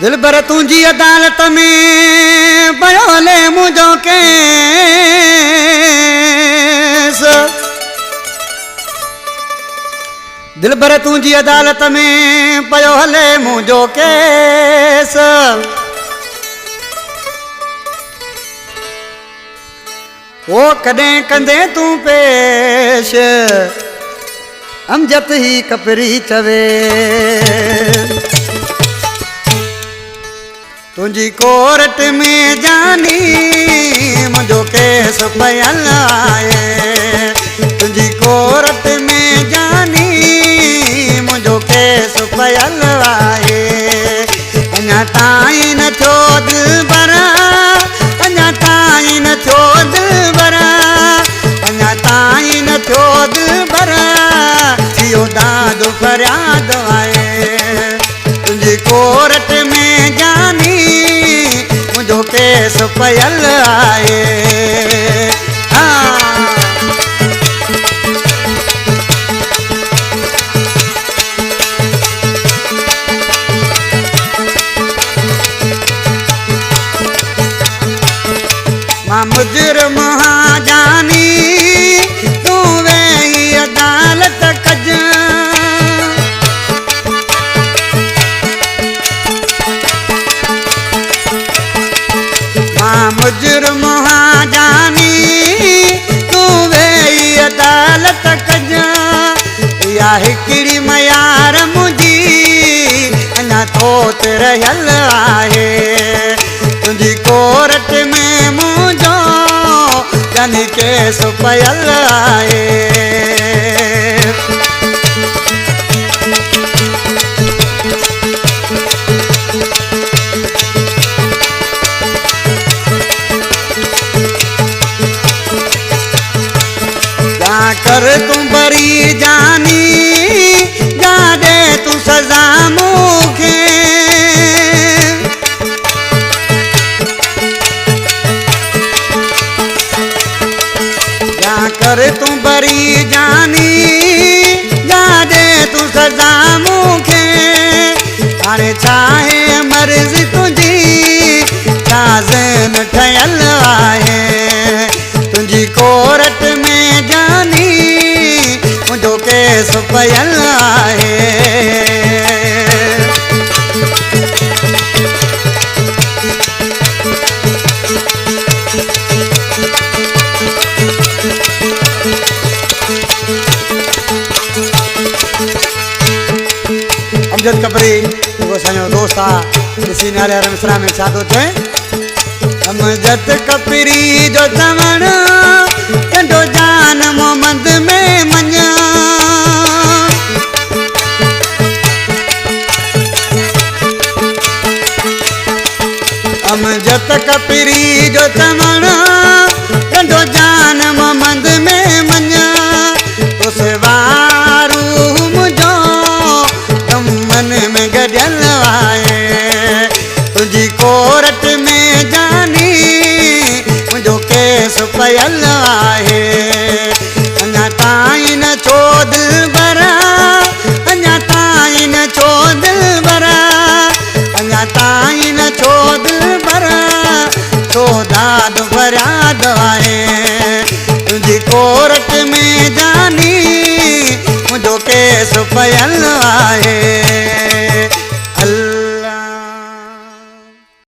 दिल भर तुझी अदालत में पयो हले मुझो केस। दिल भर तुझी अदालत में पयो हले मुझो केस। वो कदें कंदे तू पेश अमजद ही कपरी चवे। तुझी कोर्ट में जानी मुझो केस पयल आए। तुझी कोर्ट में जानी मुझो केस पयल आए। अञा ताईं न थियो दिल भरा, अञा ताईं न थियो दिल भरा, अञा ताईं न थियो दिल भरा। थियो दाद फरियाद आए। तुझी कोर्ट में जानी मुझो केस पयल आए। मां मुजरिम हाँ जानी तू वेही अदालत कज। मां मुजरिम हाँ जानी तू वेही अदालत कज। या हिकिड़ी मयार मुझी अञा तोत रहियल आहे। तुझी कोर्ट में मुझो जानी केस पयल आए। कर तू बरी जानी जा दे तू सजा मुखे। जा कर तू बरी जानी जा दे तू सजा मुखे। हाणे चाहे मर्ज़ी तुझी साज़न ठयल आहे। तुझी कोर्ट में जानी मुझो केस पयल आहे। अमजद कपरी वो असांजो दोस्त आहे। ॾिसी नाले वारे मिसरा में छा थो थिए। अमजद कपरी जो चवण कंडो जान मोहम्मद में मञा। अमजद कपरी जो चवण कंडो जान मोहम्मद में मञा। उस वारू मुझो मन में गॾियल आहे। तुझी कोर्ट में जानी मुझो केस पयल आहे। अञा ताईं न छो दिल भरा, अञा ताईं न छो दिल भरा, अञा ताईं न छो दिल भरा। छो दाद फरियाद आहे। तुझी कोर्ट में जानी मुझो केस पयल